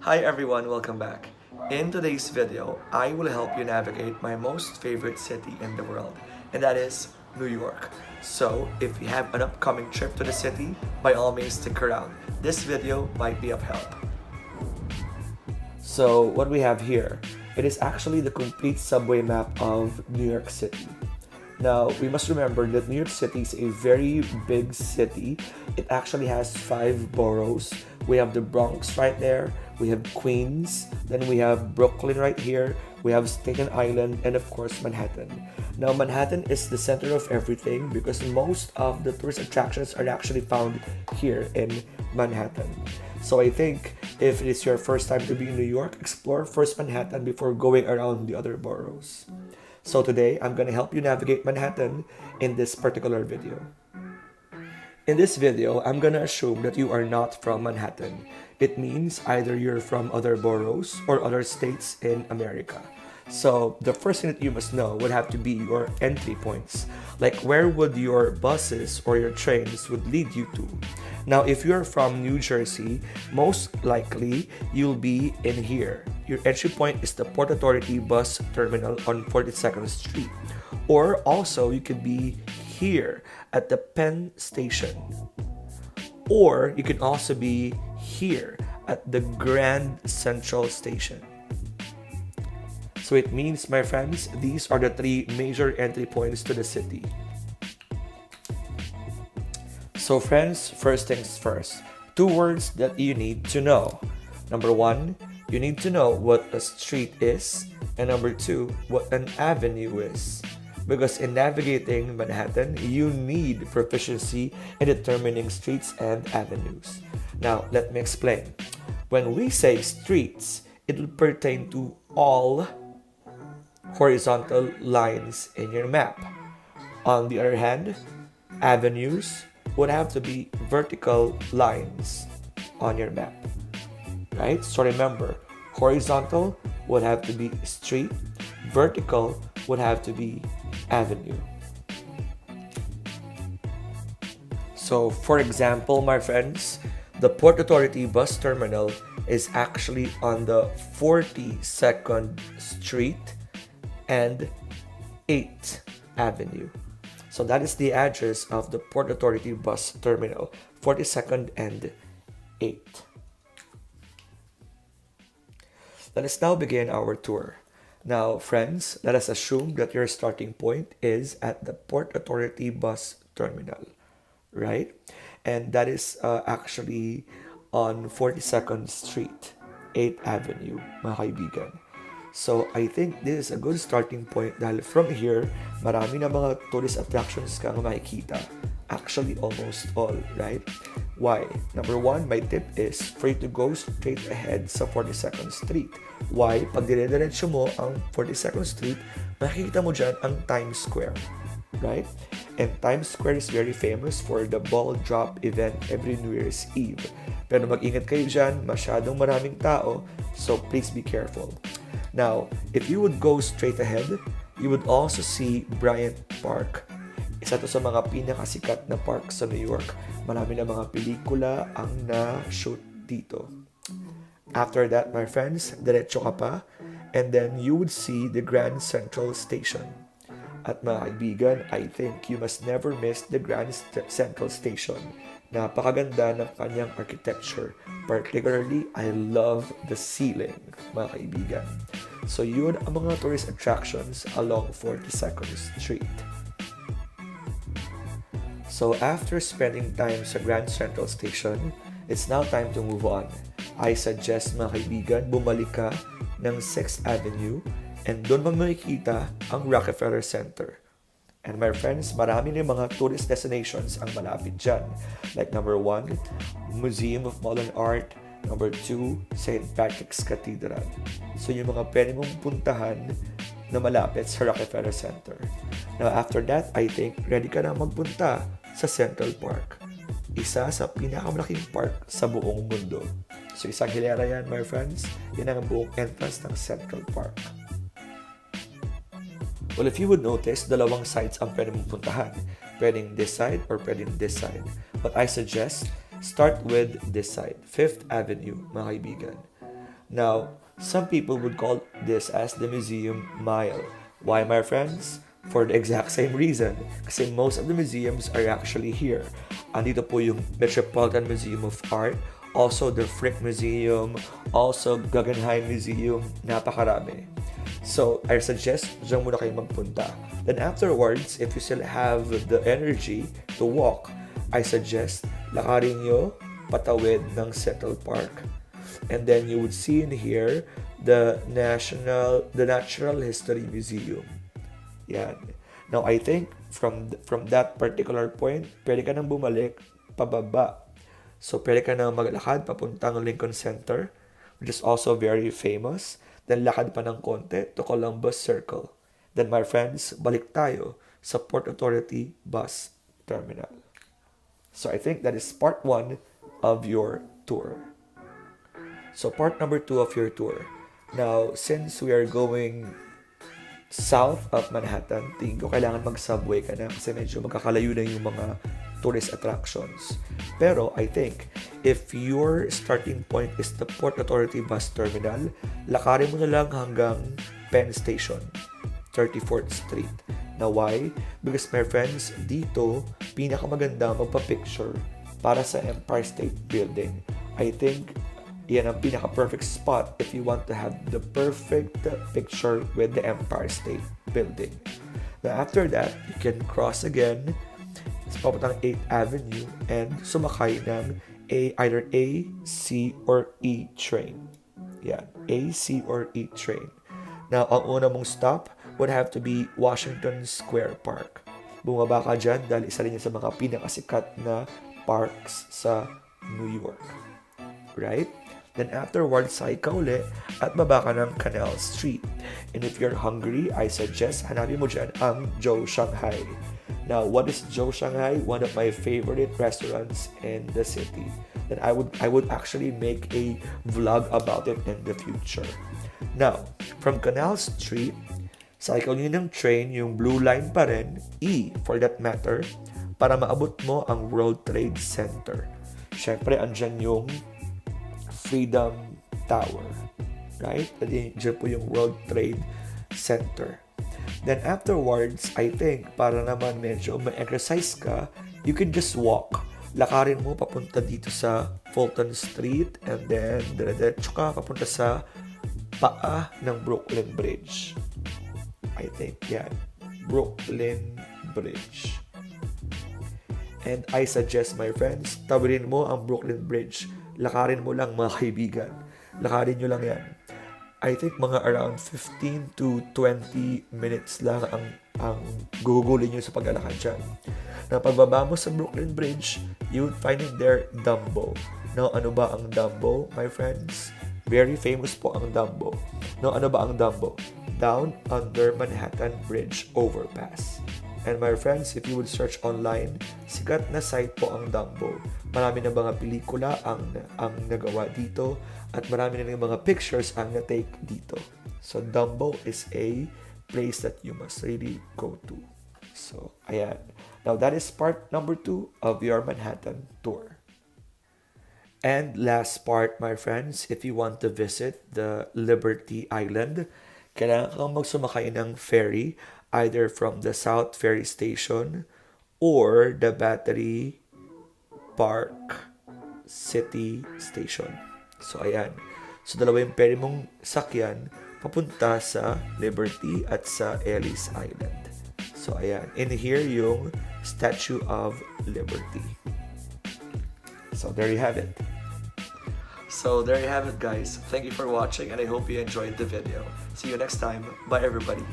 Hi everyone, welcome back. In today's video, I will help you navigate my most favorite city in the world, and that is New York. So, if you have an upcoming trip to the city, by all means stick around. This video might be of help. So, what we have here, it is actually the complete subway map of New York City. Now, we must remember that New York City is a very big city. It actually has 5 boroughs. We have the Bronx right there, we have Queens, then we have Brooklyn right here, we have Staten Island, and of course Manhattan. Now, Manhattan is the center of everything because most of the tourist attractions are actually found here in Manhattan. So I think if it is your first time to be in New York, explore first Manhattan before going around the other boroughs. So today, I'm going to help you navigate Manhattan in this particular video. In this video, I'm going to assume that you are not from Manhattan. It means either you're from other boroughs or other states in America. So the first thing that you must know would have to be your entry points. Like where would your buses or your trains would lead you to? Now, if you're from New Jersey, most likely you'll be in here. Your entry point is the Port Authority bus terminal on 42nd Street. Or also, you could be here at the Penn Station. Or you can also be here at the Grand Central Station. So it means, my friends, these are the 3 major entry points to the city. So friends, first things first. 2 words that you need to know. Number 1, you need to know what a street is. And number 2, what an avenue is. Because in navigating Manhattan, you need proficiency in determining streets and avenues. Now, let me explain. When we say streets, it will pertain to all horizontal lines in your map. On the other hand, avenues would have to be vertical lines on your map, right? So remember, horizontal would have to be street, vertical would have to be avenue. So for example, my friends, the Port Authority bus terminal is actually on the 42nd Street and 8th Avenue. So that is the address of the Port Authority bus terminal, 42nd and 8th. Let us now begin our tour. Now, friends, let us assume that your starting point is at the Port Authority bus terminal, right? And that is actually on 42nd Street, 8th Avenue, mga kaibigan. So, I think this is a good starting point dahil from here, marami na mga tourist attractions kang makikita. Actually, almost all, right? Why? Number 1, my tip is for you to go straight ahead sa 42nd Street. Why? Pag dire-diretso mo ang 42nd Street, makikita mo dyan ang Times Square, right? And Times Square is very famous for the ball drop event every New Year's Eve. Pero mag-ingat kayo dyan, masyadong maraming tao, so please be careful. Now, if you would go straight ahead, you would also see Bryant Park. Isa to sa mga pinakasikat na park sa New York. Marami na mga pelikula ang na-shoot dito. After that, my friends, diretso ka pa, and then you would see the Grand Central Station. At mga kaibigan, I think you must never miss the Grand Central Station. Napakaganda ng kanyang architecture. Particularly, I love the ceiling, mga kaibigan. So yun ang mga tourist attractions along 42nd Street. So after spending time sa Grand Central Station, it's now time to move on. I suggest, mga kaibigan, bumalik ka ng 6th Avenue and doon mo makikita ang Rockefeller Center. And my friends, marami na mga tourist destinations ang malapit dyan. Like number 1, Museum of Modern Art. Number 2, St. Patrick's Cathedral. So yung mga pwede mong puntahan na malapit sa Rockefeller Center. Now after that, I think ready ka na magpunta sa Central Park. Isa sa pinakamalaking park sa buong mundo. So isang hilera yan, my friends. Yan ang buong entrance ng Central Park. Well, if you would notice, dalawang sides ang pwede mong puntahan. Pwedeng this side or pwedeng this side. But I suggest, start with this side, 5th Avenue, mga kaibigan. Now, some people would call this as the Museum Mile. Why, my friends? For the exact same reason. Kasi most of the museums are actually here. Andito po yung Metropolitan Museum of Art, also the Frick Museum, also Guggenheim Museum, napakarami. So, I suggest dyan muna kayo magpunta. Then afterwards, if you still have the energy to walk, I suggest lakarin nyo patawid ng Central Park. And then you would see in here the Natural History Museum. Yan. Now, I think from that particular point, pwede ka nang bumalik pababa. So, pwede ka nang maglakad papuntang Lincoln Center, which is also very famous. Then, lakad pa ng konti to Columbus Circle. Then, my friends, balik tayo sa Port Authority Bus Terminal. So, I think that is part 1 of your tour. So, part number 2 of your tour. Now, since we are going south of Manhattan, tingin ko kailangan mag-subway ka na kasi medyo magkakalayo na yung mga tourist attractions. Pero I think if your starting point is the Port Authority Bus Terminal, lakarin mo na lang hanggang Penn Station, 34th Street. Now why? Because my friends, dito pinakamaganda magpa-picture para sa Empire State Building. I think yan ang pinaka-perfect spot if you want to have the perfect picture with the Empire State Building. Now, after that, you can cross again sa papuntang 8th Avenue and sumakay ng either A, C, or E train. Yan, A, C, or E train. Now, ang una mong stop would have to be Washington Square Park. Bumaba ka dyan dahil isa rin yan sa mga pinakasikat na parks sa New York. Right? Then afterwards, sakay ka uli at baba ka ng Canal Street. And if you're hungry, I suggest hanapin mo dyan ang Joe Shanghai. Now, what is Joe Shanghai? One of my favorite restaurants in the city. Then I would actually make a vlog about it in the future. Now, from Canal Street, sakay ka uli ng train, yung blue line pa rin, E for that matter, para maabot mo ang World Trade Center. Siyempre, andyan yung Freedom Tower, right? Diyan po yung World Trade Center. Then afterwards, I think, para naman medyo ma-exercise ka, you can just walk. Lakarin mo papunta dito sa Fulton Street and then diretso ka papunta sa paa ng Brooklyn Bridge. I think, yan. Brooklyn Bridge. And I suggest, my friends, tawirin mo ang Brooklyn Bridge. Lakarin mo lang, mga kaibigan. Lakarin nyo lang yan. I think mga around 15 to 20 minutes lang ang gugugulin nyo sa paglalakad dyan. Na pagbaba mo sa Brooklyn Bridge, you would find it there Dumbo. Now, ano ba ang Dumbo, my friends? Very famous po ang Dumbo. Now, ano ba ang Dumbo? Down Under Manhattan Bridge Overpass. And my friends, if you would search online, sikat na site po ang Dumbo. Marami na mga pelikula ang nagawa dito at marami na mga pictures ang na-take dito. So Dumbo is a place that you must really go to. So, ayan. Now that is part number 2 of your Manhattan tour. And last part, my friends, if you want to visit the Liberty Island, kailangan kang magsumakay ng ferry either from the South Ferry Station or the Battery Park City Station. So, ayan. So, dalawa yung pwede mong sakyan papunta sa Liberty at sa Ellis Island. So, ayan. In here yung Statue of Liberty. So, there you have it. So, there you have it, guys. Thank you for watching and I hope you enjoyed the video. See you next time. Bye, everybody.